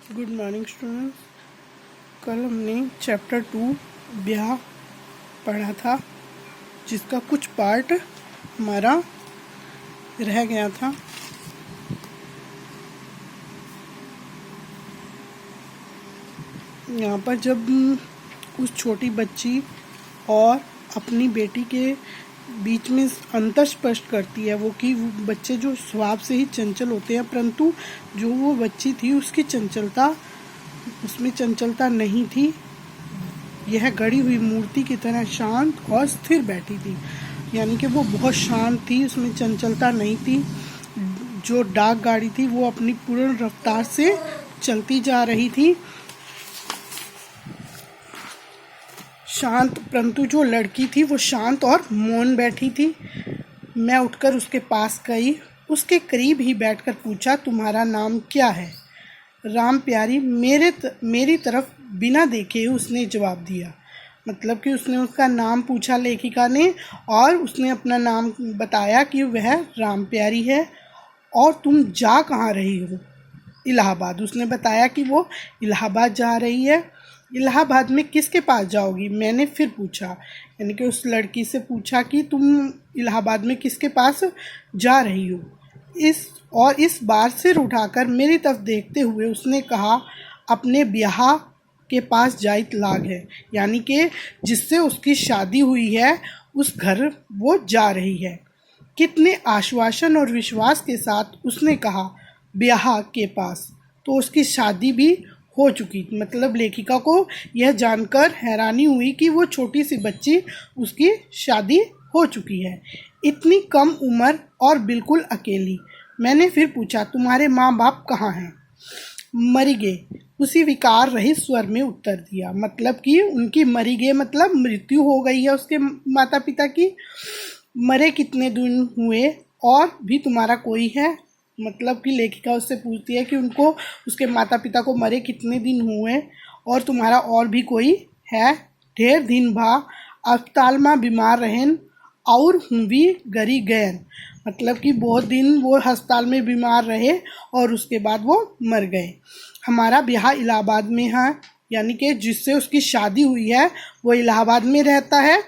Good morning students. कल हमने chapter 2 ब्याह पढ़ा था, जिसका कुछ पार्ट हमारा रह गया था। यहाँ पर जब उस छोटी बच्ची और अपनी बेटी के बीच में अंतर स्पष्ट करती है वो कि बच्चे जो स्वभाव से ही चंचल होते हैं, परंतु जो वो बच्ची थी उसमें चंचलता नहीं थी। यह गढ़ी हुई मूर्ति की तरह शांत और स्थिर बैठी थी, यानी कि वो बहुत शांत थी, उसमें चंचलता नहीं थी। जो डाक गाड़ी थी वो अपनी पूर्ण रफ्तार से चलती जा रही थी, शांत, परंतु जो लड़की थी वो शांत और मौन बैठी थी। मैं उठकर उसके पास गई, उसके करीब ही बैठकर पूछा, तुम्हारा नाम क्या है? राम प्यारी मेरी तरफ बिना देखे उसने जवाब दिया। मतलब कि उसने उसका नाम पूछा लेखिका ने, और उसने अपना नाम बताया कि वह राम प्यारी है। और तुम जा कहाँ रही हो? इलाहाबाद। उसने बताया कि वो इलाहाबाद जा रही है। इलाहाबाद में किसके पास जाओगी? मैंने फिर पूछा, यानी कि उस लड़की से पूछा कि तुम इलाहाबाद में किसके पास जा रही हो? इस बार सिर उठाकर मेरी तरफ देखते हुए उसने कहा, अपने ब्याह के पास जाइत लाग है, यानी कि जिससे उसकी शादी हुई है उस घर वो जा रही है। कितने आश्वासन और विश्वास के साथ उसने कहा, ब्याह के पास, तो उसकी शादी भी हो चुकी। मतलब लेखिका को यह जानकर हैरानी हुई कि वो छोटी सी बच्ची, उसकी शादी हो चुकी है, इतनी कम उम्र और बिल्कुल अकेली। मैंने फिर पूछा, तुम्हारे माँ बाप कहाँ हैं? मरी गए, उसी विकार रहित स्वर में उत्तर दिया। मतलब कि उनकी मरी गए मतलब मृत्यु हो गई है उसके माता पिता की। मरे कितने दिन हुए और भी तुम्हारा कोई है? मतलब कि लेखिका उससे पूछती है कि उनको, उसके माता पिता को मरे कितने दिन हुए और तुम्हारा और भी कोई है? ढेर दिन भा अस्पताल में बीमार रहन और हूँ भी गरी गयन। मतलब कि बहुत दिन वो अस्पताल में बीमार रहे और उसके बाद वो मर गए। हमारा ब्याह इलाहाबाद में है, यानी कि जिससे उसकी शादी हुई है वो इलाहाबाद में रहता है।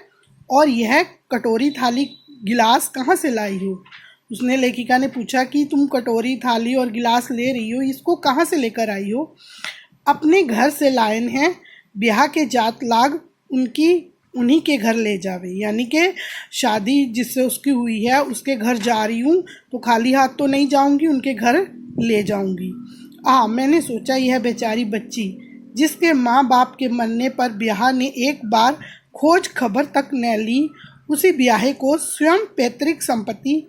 और यह कटोरी थाली गिलास कहाँ से लाई हो? उसने लेखिका ने पूछा कि तुम कटोरी थाली और गिलास ले रही हो, इसको कहाँ से लेकर आई हो? अपने घर से लायन है, ब्याह के जात लाग उन्हीं के घर ले जावे, यानी कि शादी जिससे उसकी हुई है उसके घर जा रही हूँ, तो खाली हाथ तो नहीं जाऊंगी, उनके घर ले जाऊंगी। मैंने सोचा, यह बेचारी बच्ची जिसके माँ बाप के मरने पर ब्याह ने एक बार खोज खबर तक न ली, उसी ब्याहे को स्वयं पैतृक संपत्ति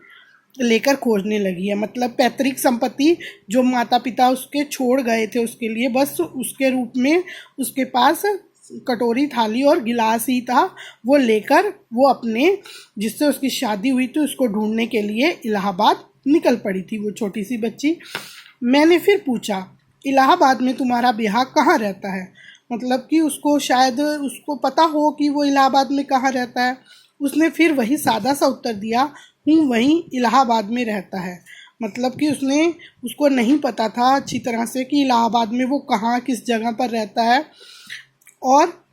लेकर खोजने लगी है। मतलब पैतृक संपत्ति जो माता पिता उसके छोड़ गए थे उसके लिए, बस उसके रूप में उसके पास कटोरी थाली और गिलास ही था, वो लेकर वो अपने, जिससे उसकी शादी हुई थी, उसको ढूंढने के लिए इलाहाबाद निकल पड़ी थी वो छोटी सी बच्ची। मैंने फिर पूछा, इलाहाबाद में तुम्हारा ब्याह कहाँ रहता है? मतलब कि उसको शायद उसको पता हो कि वो इलाहाबाद में कहाँ रहता है। उसने फिर वही सादा सा उत्तर दिया, हूँ वहीं इलाहाबाद में रहता है। मतलब कि उसको नहीं पता था अच्छी तरह से कि इलाहाबाद में वो कहाँ किस जगह पर रहता है। और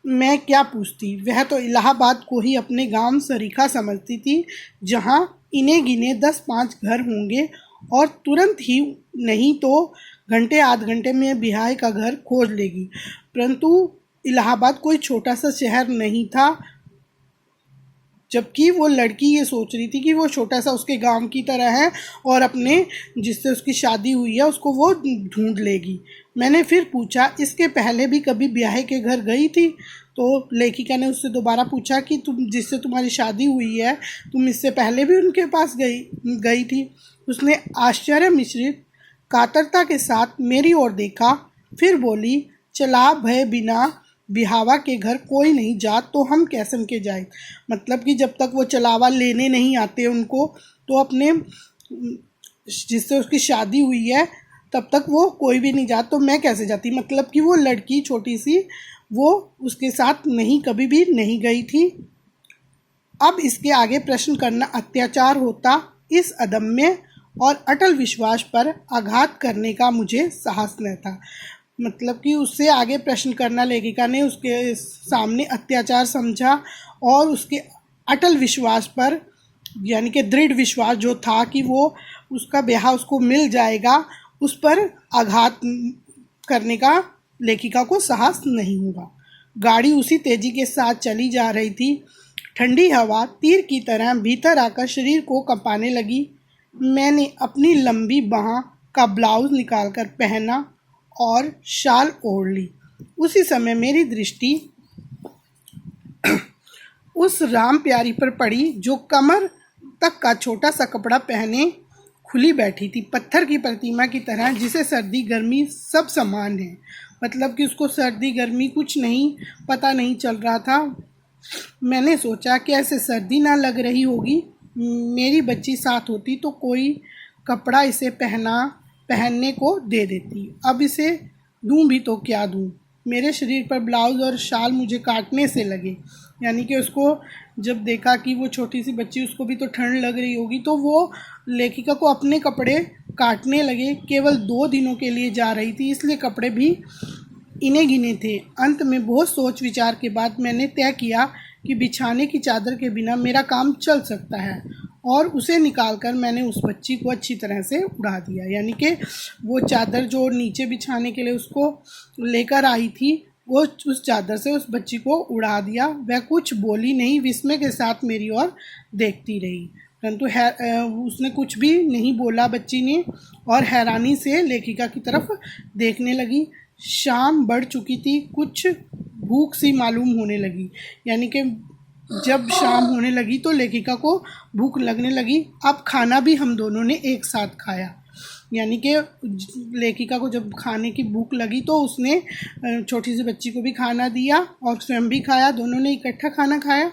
मैं क्या पूछती, वह तो इलाहाबाद को ही अपने गांव सरीखा समझती थी, जहां इन्हें गिने 10-5 घर होंगे और तुरंत ही नहीं तो घंटे आध घंटे में बिहार का घर खोज लेगी। परंतु इलाहाबाद कोई छोटा सा शहर नहीं था, जबकि वो लड़की ये सोच रही थी कि वो छोटा सा उसके गांव की तरह है और अपने, जिससे उसकी शादी हुई है, उसको वो ढूंढ लेगी। मैंने फिर पूछा, इसके पहले भी कभी ब्याह के घर गई थी? तो लेखिका ने उससे दोबारा पूछा कि तुम, जिससे तुम्हारी शादी हुई है, तुम इससे पहले भी उनके पास गई थी? उसने आश्चर्य मिश्रित कातरता के साथ मेरी ओर देखा, फिर बोली, चला भय बिना बिहावा के घर कोई नहीं जात, तो हम कैसन के जाए? मतलब कि जब तक वो चलावा लेने नहीं आते उनको, तो अपने, जिससे उसकी शादी हुई है, तब तक वो कोई भी नहीं जात, तो मैं कैसे जाती? मतलब कि वो लड़की छोटी सी, वो उसके साथ नहीं, कभी भी नहीं गई थी। अब इसके आगे प्रश्न करना अत्याचार होता। इस अदम्य और अटल विश्वास पर आघात करने का मुझे साहस न था। मतलब कि उससे आगे प्रश्न करना लेखिका ने उसके सामने अत्याचार समझा और उसके अटल विश्वास पर, यानी कि दृढ़ विश्वास जो था कि वो उसका ब्याह उसको मिल जाएगा, उस पर आघात करने का लेखिका को साहस नहीं हुआ। गाड़ी उसी तेजी के साथ चली जा रही थी। ठंडी हवा तीर की तरह भीतर आकर शरीर को कंपाने लगी। मैंने अपनी लंबी बाह का ब्लाउज निकालकर पहना और शाल ओढ़ ली। उसी समय मेरी दृष्टि उस राम प्यारी पर पड़ी जो कमर तक का छोटा सा कपड़ा पहने खुली बैठी थी, पत्थर की प्रतिमा की तरह, जिसे सर्दी गर्मी सब समान है। मतलब कि उसको सर्दी गर्मी कुछ नहीं पता नहीं चल रहा था। मैंने सोचा कि ऐसे सर्दी ना लग रही होगी। मेरी बच्ची साथ होती तो कोई कपड़ा इसे पहनने को दे देती। अब इसे दूं भी तो क्या दूं। मेरे शरीर पर ब्लाउज और शाल मुझे काटने से लगे। यानी कि उसको जब देखा कि वो छोटी सी बच्ची, उसको भी तो ठंड लग रही होगी, तो वो लेखिका को अपने कपड़े काटने लगे। केवल 2 दिनों के लिए जा रही थी, इसलिए कपड़े भी इने गिने थे। अंत में बहुत सोच विचार के बाद मैंने तय किया कि बिछाने की चादर के बिना मेरा काम चल सकता है, और उसे निकालकर मैंने उस बच्ची को अच्छी तरह से उड़ा दिया। यानी कि वो चादर जो नीचे बिछाने के लिए उसको लेकर आई थी, वो उस चादर से उस बच्ची को उड़ा दिया। वह कुछ बोली नहीं, विस्मय के साथ मेरी ओर देखती रही, परंतु उसने कुछ भी नहीं बोला बच्ची ने, और हैरानी से लेखिका की तरफ देखने लगी। शाम बढ़ चुकी थी, कुछ भूख सी मालूम होने लगी। यानी कि जब शाम होने लगी तो लेखिका को भूख लगने लगी। अब खाना भी हम दोनों ने एक साथ खाया। यानी कि लेखिका को जब खाने की भूख लगी तो उसने छोटी सी बच्ची को भी खाना दिया और स्वयं भी खाया। दोनों ने इकट्ठा खाना खाया।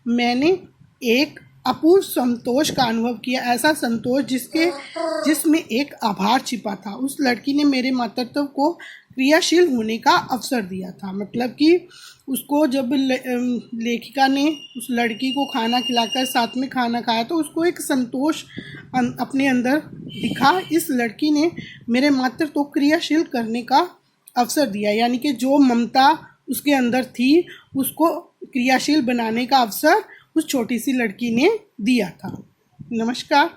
मैंने एक अपूर्व संतोष का अनुभव किया, ऐसा संतोष जिसमें एक आभार छिपा था। उस लड़की ने मेरे मातृत्व को क्रियाशील होने का अवसर दिया था। मतलब कि उसको जब लेखिका ने उस लड़की को खाना खिलाकर साथ में खाना खाया तो उसको एक संतोष अपने अंदर दिखा। इस लड़की ने मेरे मातृत्व को क्रियाशील करने का अवसर दिया। यानी कि जो ममता उसके अंदर थी उसको क्रियाशील बनाने का अवसर उस छोटी सी लड़की ने दिया था। नमस्कार।